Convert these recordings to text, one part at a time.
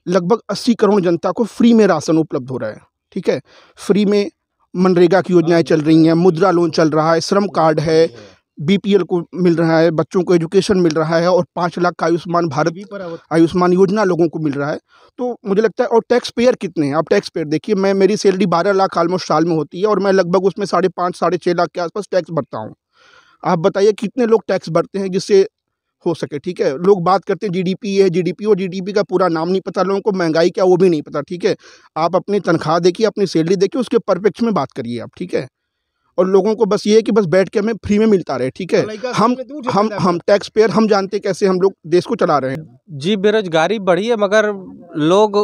लगभग 80 करोड़ जनता को फ्री में राशन उपलब्ध हो रहा है। ठीक है, फ्री में मनरेगा की योजनाएं चल रही हैं, मुद्रा लोन चल रहा है, श्रम कार्ड है, बीपीएल को मिल रहा है, बच्चों को एजुकेशन मिल रहा है और 5 लाख का आयुष्मान भारत आयुष्मान योजना लोगों को मिल रहा है। तो मुझे लगता है, और टैक्स पेयर कितने हैं, आप टैक्स पेयर देखिए, मेरी सैलरी 12 लाख ऑलमोस्ट साल में होती है और मैं लगभग उसमें 5.5 साढ़े 6 लाख के आसपास टैक्स भरता हूँ। आप बताइए कितने लोग टैक्स भरते हैं जिससे हो सके। ठीक है, लोग बात करते हैं जीडीपी है, जीडीपी, और जीडीपी का पूरा नाम नहीं पता लोगों को, महंगाई क्या वो भी नहीं पता। ठीक है, आप अपनी तनख्वाह देखिए, अपनी सैलरी देखिए, उसके परफेक्ट में बात करिए आप। ठीक है, और लोगों को बस ये है कि बस बैठ के हमें फ्री में मिलता रहे। ठीक है, हम टैक्स पेयर, हम जानते कैसे हम लोग देश को चला रहे हैं। जी, बेरोजगारी बढ़ी है, मगर लोग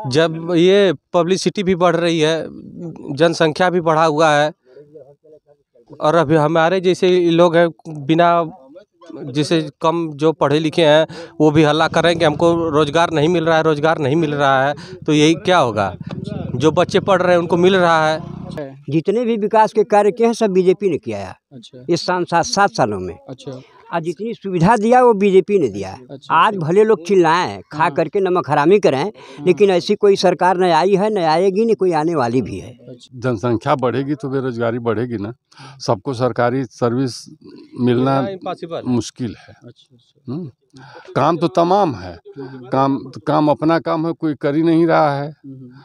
जब ये पब्लिसिटी भी बढ़ रही है, जनसंख्या भी बढ़ा हुआ है, और अभी हमारे जैसे लोग हैं बिना जैसे कम जो पढ़े लिखे हैं वो भी हल्ला कर रहे हैं कि हमको रोज़गार नहीं मिल रहा है, रोज़गार नहीं मिल रहा है। तो यही क्या होगा, जो बच्चे पढ़ रहे हैं उनको मिल रहा है। जितने भी विकास के कार्य किए हैं सब बीजेपी ने किया है। अच्छा। इस 7 सालों में। अच्छा। आज जितनी सुविधा दिया वो बीजेपी ने दिया है। अच्छा। आज भले लोग चिल्लाएं, खा करके नमक हरामी करें, लेकिन ऐसी कोई सरकार न आई है, न आएगी, न कोई आने वाली भी है। जनसंख्या बढ़ेगी तो बेरोजगारी बढ़ेगी ना। सबको सरकारी सर्विस मिलना मुश्किल है। काम तो तमाम है, काम अपना काम है, कोई कर ही नहीं रहा है।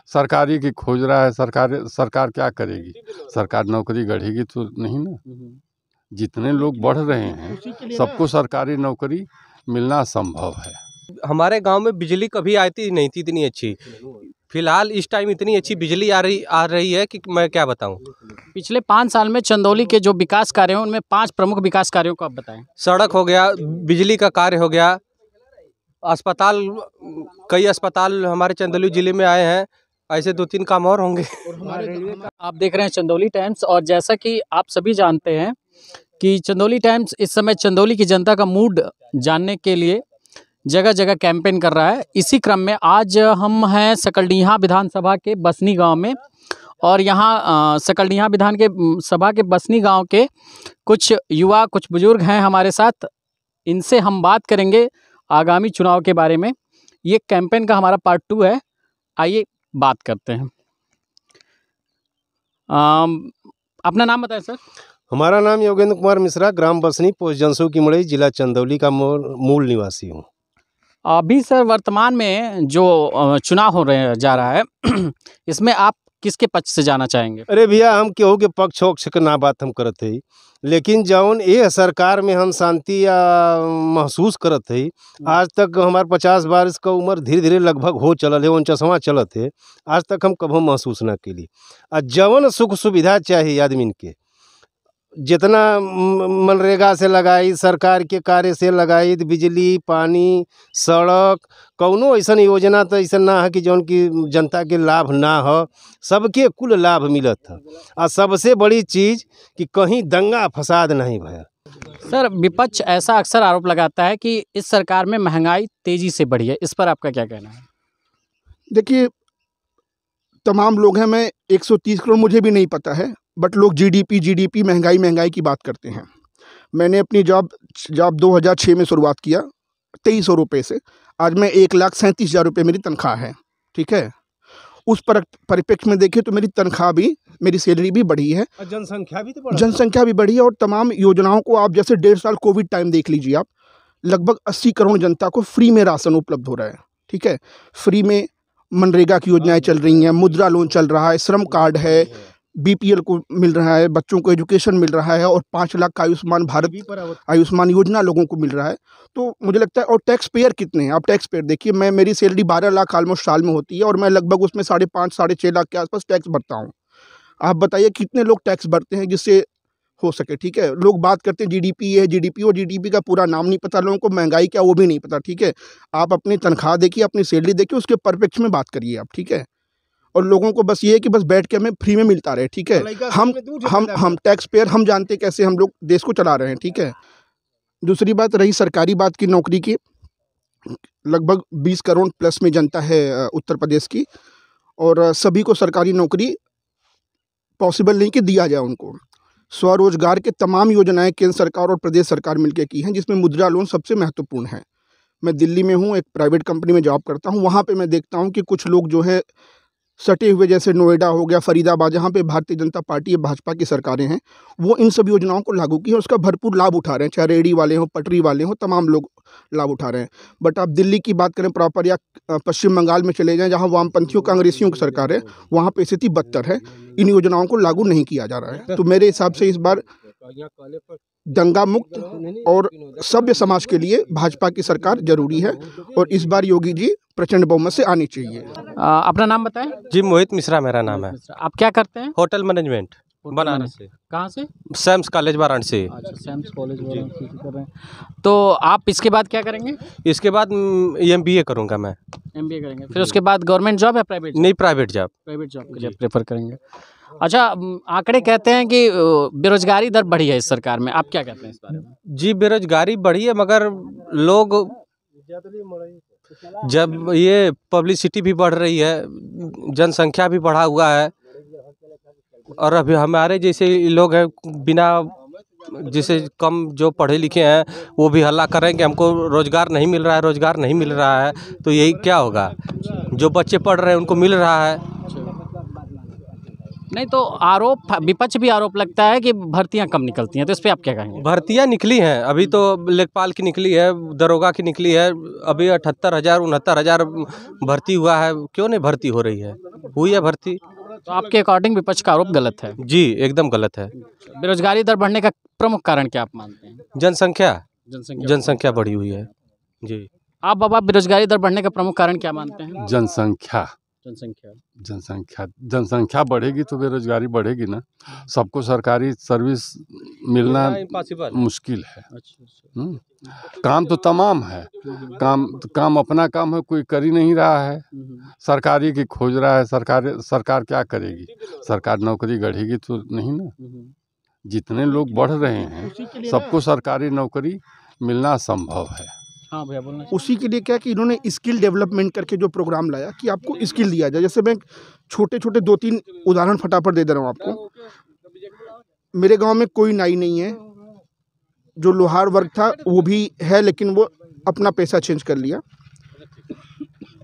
सरकारी की खोज रहा है। सरकार क्या करेगी? सरकार नौकरी गढ़ेगी तो नहीं ना। जितने लोग बढ़ रहे हैं सबको सरकारी नौकरी मिलना संभव है। हमारे गांव में बिजली कभी आती नहीं थी इतनी अच्छी, फिलहाल इस टाइम इतनी अच्छी बिजली आ रही है कि मैं क्या बताऊं। पिछले 5 साल में चंदौली के जो विकास कार्य हैं उनमें 5 प्रमुख विकास कार्यों को आप बताएं। सड़क हो गया, बिजली का कार्य हो गया, अस्पताल, कई अस्पताल हमारे चंदौली जिले में आए हैं, ऐसे 2-3 काम और होंगे। आप देख रहे हैं चंदौली टाइम्स, और जैसा कि आप सभी जानते हैं कि चंदौली टाइम्स इस समय चंदौली की जनता का मूड जानने के लिए जगह जगह कैंपेन कर रहा है। इसी क्रम में आज हम हैं सकलडीहा विधानसभा के बसनी गांव में, और यहाँ सकलडीहा विधान के सभा के बसनी गांव के कुछ युवा, कुछ बुजुर्ग हैं हमारे साथ। इनसे हम बात करेंगे आगामी चुनाव के बारे में। ये कैंपेन का हमारा पार्ट 2 है, आइए बात करते हैं। अपना नाम बताएं सर। हमारा नाम योगेंद्र कुमार मिश्रा, ग्राम बसनी, पोस्ट जनसू की मड़ई, जिला चंदौली का मूल निवासी हूँ। अभी सर वर्तमान में जो चुनाव हो रहे जा रहा है इसमें आप किसके पक्ष से जाना चाहेंगे? अरे भैया, हम केहू के पक्ष होक्ष के ना बात हम करत है, लेकिन जौन ये सरकार में हम शांति या महसूस करत है। आज तक हमार 50 वर्ष का उम्र धीरे धीरे लगभग हो चल है, 49वां चलत है। आज तक हम कभी महसूस ना कैली। आ जौन सुख सुविधा चाहिए आदमी के, जितना मनरेगा से लगाई, सरकार के कार्य से लगाई, बिजली, पानी, सड़क, कौनो ऐसा योजना तो ऐसा ना है कि जौन की जनता के लाभ ना हो। सबके कुल लाभ मिलत है। और सबसे बड़ी चीज़ कि कहीं दंगा फसाद नहीं भया। सर, विपक्ष ऐसा अक्सर आरोप लगाता है कि इस सरकार में महंगाई तेजी से बढ़ी है, इस पर आपका क्या कहना है? देखिए, तमाम लोग हैं, मैं 130 करोड़ मुझे भी नहीं पता है, बट लोग जीडीपी महंगाई की बात करते हैं। मैंने अपनी जॉब 2006 में शुरुआत किया 2300 रुपये से। आज मैं 1,37,000 रुपये मेरी तनख्वाह है। ठीक है, उस परिप्रेक्ष्य में देखें तो मेरी तनख्वाह भी, मेरी सैलरी भी बढ़ी है, जनसंख्या भी बढ़ी है, और तमाम योजनाओं को आप जैसे 1.5 साल कोविड टाइम देख लीजिए आप, लगभग 80 करोड़ जनता को फ्री में राशन उपलब्ध हो रहा है। ठीक है, फ्री में मनरेगा की योजनाएं चल रही हैं, मुद्रा लोन चल रहा है, श्रम कार्ड है, बीपीएल को मिल रहा है, बच्चों को एजुकेशन मिल रहा है और 5 लाख का आयुष्मान भारत आयुष्मान योजना लोगों को मिल रहा है। तो मुझे लगता है, और टैक्स पेयर कितने हैं, आप टैक्स पेयर देखिए, मेरी सैलरी 12 लाख ऑलमोस्ट साल में होती है और मैं लगभग उसमें 5.5 साढ़े 6 लाख के आसपास टैक्स भरता हूँ। आप बताइए कितने लोग टैक्स भरते हैं जिससे हो सके। ठीक है, लोग बात करते हैं जीडीपी है, जीडीपी, और जीडीपी का पूरा नाम नहीं पता लोगों को, महंगाई क्या वो भी नहीं पता। ठीक है, आप अपनी तनख्वाह देखिए, अपनी सैलरी देखिए, उसके परफेक्ट में बात करिए आप। ठीक है, और लोगों को बस ये है कि बस बैठ के हमें फ्री में मिलता रहे। ठीक है, हम टैक्स पेयर, हम जानते कैसे हम लोग देश को चला रहे हैं। ठीक है, दूसरी बात रही सरकारी बात की, नौकरी की, लगभग 20 करोड़ प्लस में जनता है उत्तर प्रदेश की, और सभी को सरकारी नौकरी पॉसिबल नहीं कि दिया जाए उनको। स्वरोजगार के तमाम योजनाएं केंद्र सरकार और प्रदेश सरकार मिलकर की हैं, जिसमें मुद्रा लोन सबसे महत्वपूर्ण है। मैं दिल्ली में हूँ, एक प्राइवेट कंपनी में जॉब करता हूँ। वहाँ पे मैं देखता हूँ कि कुछ लोग जो है सटे हुए, जैसे नोएडा हो गया, फरीदाबाद, जहाँ पे भारतीय जनता पार्टी या भाजपा की सरकारें हैं, वो इन सब योजनाओं को लागू की है, उसका भरपूर लाभ उठा रहे हैं, चाहे रेहड़ी वाले हों, पटरी वाले हों, तमाम लोग लाभ उठा रहे हैं। बट आप दिल्ली की बात करें प्रॉपर, या पश्चिम बंगाल में चले जाएँ, जहाँ वामपंथियों कांग्रेसियों की सरकार है, वहाँ पे स्थिति बदतर है, इन योजनाओं को लागू नहीं किया जा रहा है। तो मेरे हिसाब से इस बार दंगा मुक्त और सभ्य समाज के लिए भाजपा की सरकार जरूरी है, और इस बार योगी जी प्रचंड बहुमत से आनी चाहिए। अपना नाम बताएं। जी मोहित मिश्रा मेरा नाम है। आप क्या करते हैं? होटल मैनेजमेंट बनारस से। कहाँ से? सैम्स कॉलेज वाराणसी। अच्छा, सैम्स कॉलेज वाराणसी से कर रहे हैं। तो आप इसके बाद क्या करेंगे? इसके बाद MBA करूँगा मैं। MBA करेंगे, फिर उसके बाद गवर्नमेंट जॉब या प्राइवेट? नहीं, प्राइवेट जॉब। प्राइवेट जॉब के लिए प्रेफर करेंगे। अच्छा, आंकड़े कहते हैं कि बेरोजगारी दर बढ़ी है इस सरकार में, आप क्या कहते हैं इस बारे में? जी बेरोजगारी बढ़ी है, मगर लोग जब ये पब्लिसिटी भी बढ़ रही है, जनसंख्या भी बढ़ा हुआ है, और अभी हमारे जैसे लोग हैं बिना जैसे कम जो पढ़े लिखे हैं वो भी हल्ला कर रहे हैं कि हमको रोज़गार नहीं मिल रहा है, रोज़गार नहीं मिल रहा है। तो यही क्या होगा? जो बच्चे पढ़ रहे हैं उनको मिल रहा है। नहीं तो आरोप, विपक्ष भी आरोप लगता है कि भर्तियां कम निकलती हैं, तो इस पर आप क्या कहेंगे? भर्तियां निकली हैं, अभी तो लेखपाल की निकली है, दरोगा की निकली है, अभी 78,000 69,000 भर्ती हुआ है। क्यों नहीं भर्ती हो रही है? हुई है भर्ती। तो आपके अकॉर्डिंग विपक्ष का आरोप गलत है? जी एकदम गलत है। बेरोजगारी दर बढ़ने का प्रमुख कारण क्या आप मानते हैं? जनसंख्या बढ़ी हुई है। जी आप बाबा बेरोजगारी दर बढ़ने का प्रमुख कारण क्या मानते हैं? जनसंख्या जनसंख्या बढ़ेगी तो बेरोजगारी बढ़ेगी ना। सबको सरकारी सर्विस मिलना मुश्किल है। काम तो तमाम है, काम अपना काम है, कोई कर ही नहीं रहा है, सरकारी की खोज रहा है। सरकार क्या करेगी? सरकार नौकरी गढ़ेगी तो नहीं ना। जितने लोग बढ़ रहे हैं सबको सरकारी नौकरी मिलना संभव है। हाँ भैया बोलना। उसी के लिए क्या कि इन्होंने स्किल डेवलपमेंट करके जो प्रोग्राम लाया कि आपको स्किल दिया जाए। जैसे मैं छोटे छोटे 2-3 उदाहरण फटाफट दे रहा हूँ आपको। मेरे गांव में कोई नाई नहीं है, जो लोहार वर्ग था वो भी है, लेकिन वो अपना पैसा चेंज कर लिया।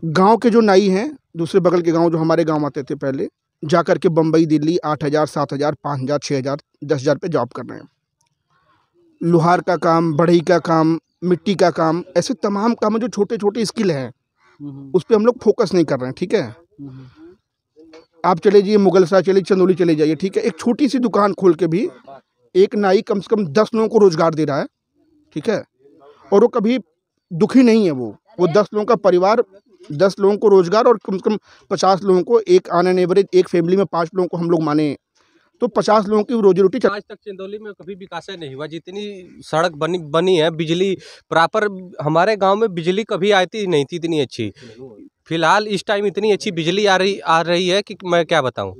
गांव के जो नाई हैं दूसरे बगल के गांव, जो हमारे गांव आते थे पहले, जा कर के बम्बई दिल्ली 8,000 7,000 5,000 6,000 10,000 पे जॉब कर रहे हैं। लोहार का काम, बढ़ई का काम, मिट्टी का काम, ऐसे तमाम काम जो छोटे छोटे स्किल हैं उस पर हम लोग फोकस नहीं कर रहे हैं। ठीक है, आप चले जाइए मुगलसराय, चले चंदौली चले जाइए, ठीक है, एक छोटी सी दुकान खोल के भी एक नाई कम से कम 10 लोगों को रोजगार दे रहा है। ठीक है, और वो कभी दुखी नहीं है। वो 10 लोगों का परिवार, 10 लोगों को रोजगार, और कम से कम 50 लोगों को, एक ऑन एन एवरेज एक फैमिली में 5 लोगों को हम लोग माने तो 50 लोगों की रोजी रोटी। आज तक चंदौली में कभी विकास नहीं हुआ। जितनी सड़क बनी है, बिजली प्रॉपर, हमारे गांव में बिजली कभी आती नहीं थी इतनी अच्छी। फिलहाल इस टाइम इतनी अच्छी बिजली आ रही है कि मैं क्या बताऊं।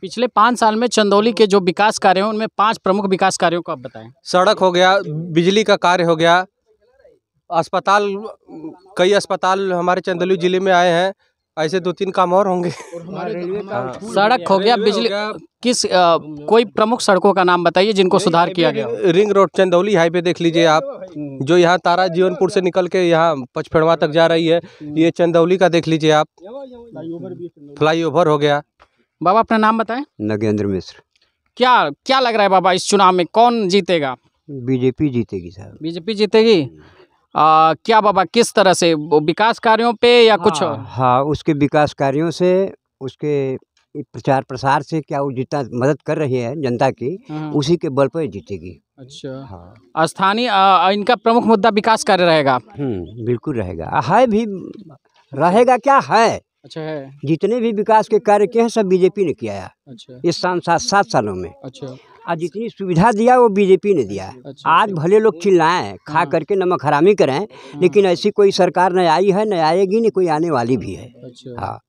पिछले 5 साल में चंदौली के जो विकास कार्य हैं उनमें 5 प्रमुख विकास कार्यों को आप बताएं। सड़क हो गया, बिजली का कार्य हो गया, अस्पताल, कई अस्पताल हमारे चंदौली जिले में आए हैं, ऐसे 2-3 काम और होंगे। सड़क हो गया, बिजली, कोई प्रमुख सड़कों का नाम बताइए जिनको सुधार किया गया। रिंग रोड चंदौली हाईवे देख लीजिए आप, जो यहाँ तारा जीवनपुर से निकल के यहाँ पचफेड़वा तक जा रही है, ये चंदौली का देख लीजिए आप। फ्लाईओवर हो गया। बाबा अपना नाम बताएं। नगेंद्र मिश्र। क्या लग रहा है बाबा, इस चुनाव में कौन जीतेगा? बीजेपी जीतेगी साहब। बीजेपी जीतेगी। क्या बाबा, किस तरह से? विकास कार्यों पे या कुछ? हाँ, उसके विकास कार्यों से, उसके प्रचार प्रसार से, क्या वो जितना मदद कर रही है जनता की, उसी के बल पर जीतेगी। अच्छा हाँ, स्थानीय इनका प्रमुख मुद्दा विकास कार्य रहेगा। बिल्कुल रहेगा, है भी, रहेगा क्या है। अच्छा है, जितने भी विकास के कार्य किए हैं सब बीजेपी ने किया है। अच्छा, इस 7 सालों में। अच्छा, आज जितनी सुविधा दिया वो बीजेपी ने दिया है। अच्छा, आज भले लोग चिल्लाएं, खा करके नमक हरामी करें, लेकिन ऐसी कोई सरकार न आई है, न आएगी, न कोई आने वाली भी है। अच्छा। हाँ,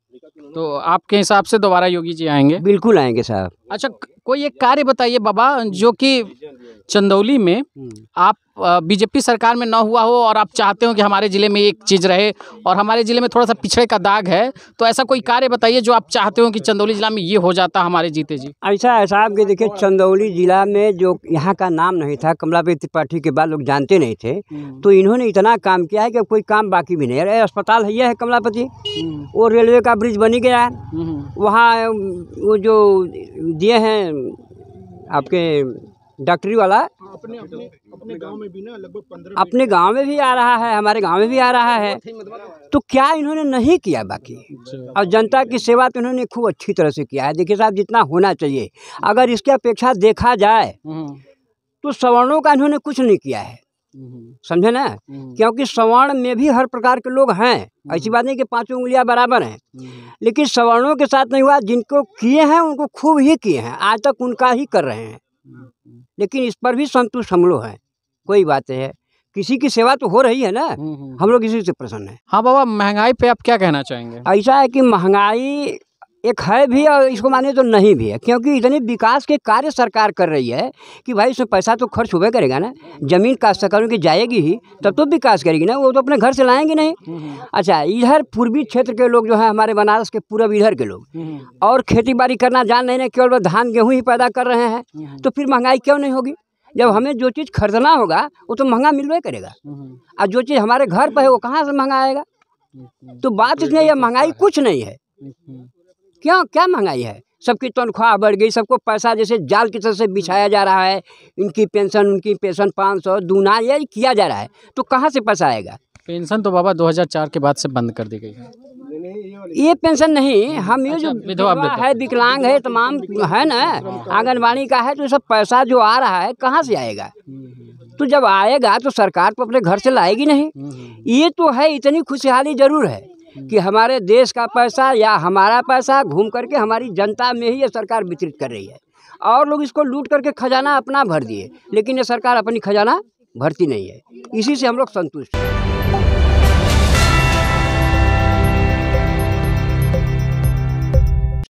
तो आपके हिसाब से दोबारा योगी जी आएंगे? बिल्कुल आएंगे साहब। अच्छा, कोई एक कार्य बताइए बाबा जो कि चंदौली में आप बीजेपी सरकार में ना हुआ हो और आप चाहते हो कि हमारे ज़िले में एक चीज़ रहे और हमारे ज़िले में थोड़ा सा पिछड़े का दाग है, तो ऐसा कोई कार्य बताइए जो आप चाहते हो कि चंदौली ज़िला में ये हो जाता हमारे जीते जी। ऐसा है साहब कि देखिए, चंदौली ज़िला में जो यहाँ का नाम नहीं था, कमलापति त्रिपाठी के बाद लोग जानते नहीं थे, तो इन्होंने इतना काम किया है कि कोई काम बाकी भी नहीं है। अस्पताल है कमलापति, वो रेलवे का ब्रिज बनी गया है, वहाँ वो जो दिए हैं आपके डॉक्टरी वाला, अपने गांव में भी ना लगभग 15 अपने गांव में भी आ रहा है, हमारे गांव में भी आ रहा है। तो क्या इन्होंने नहीं किया बाकी? और जनता की सेवा तो इन्होंने खूब अच्छी तरह से किया है। देखिए साहब, जितना होना चाहिए, अगर इसकी अपेक्षा देखा जाए तो सवर्णों का इन्होंने कुछ नहीं किया है, समझे ना? क्योंकि सवर्ण में भी हर प्रकार के लोग हैं, ऐसी बात नहीं कि पांचों उंगलियां बराबर हैं, लेकिन सवर्णों के साथ नहीं हुआ। जिनको किए हैं उनको खूब ही किए हैं, आज तक उनका ही कर रहे हैं, लेकिन इस पर भी संतुष्ट हम लोग हैं। कोई बात है, किसी की सेवा तो हो रही है ना, हम लोग इसी से प्रसन्न हैं। हाँ बाबा, महंगाई पे आप क्या कहना चाहेंगे? ऐसा है कि महंगाई एक है भी और इसको माने तो नहीं भी है, क्योंकि इतने विकास के कार्य सरकार कर रही है कि भाई इसमें पैसा तो खर्च होबे करेगा ना। जमीन काश्तकारों की जाएगी ही तब तो विकास करेगी ना, वो तो अपने घर से लाएंगे नहीं। अच्छा, इधर पूर्वी क्षेत्र के लोग जो है, हमारे बनारस के पूर्व इधर के लोग, और खेती बाड़ी करना जान नहीं, केवल धान गेहूँ ही पैदा कर रहे हैं, तो फिर महंगाई क्यों नहीं होगी? जब हमें जो चीज़ खरीदना होगा वो तो महंगा मिलवे करेगा, और जो चीज़ हमारे घर पर है वो कहाँ से महंगा आएगा? तो बात इसमें यह महंगाई कुछ नहीं है। क्यों, क्या महंगाई है? सबकी तनख्वाह बढ़ गई, सबको पैसा जैसे जाल की तरह से बिछाया जा रहा है। इनकी पेंशन उनकी पेंशन 500 दूना यही किया जा रहा है, तो कहाँ से पैसा आएगा? पेंशन तो बाबा 2004 के बाद से बंद कर दी गई है। ये पेंशन नहीं, हम ये जो विधवा है, विकलांग है, तमाम है ना, आंगनबाड़ी का है, तो सब पैसा जो आ रहा है कहाँ से आएगा? तो जब आएगा तो सरकार तो अपने घर से लाएगी नहीं। ये तो है, इतनी खुशहाली जरूर है कि हमारे देश का पैसा या हमारा पैसा घूम करके हमारी जनता में ही ये सरकार वितरित कर रही है, और लोग इसको लूट करके खजाना अपना भर दिए, लेकिन ये सरकार अपनी खजाना भरती नहीं है। इसी से हम लोग संतुष्ट हैं।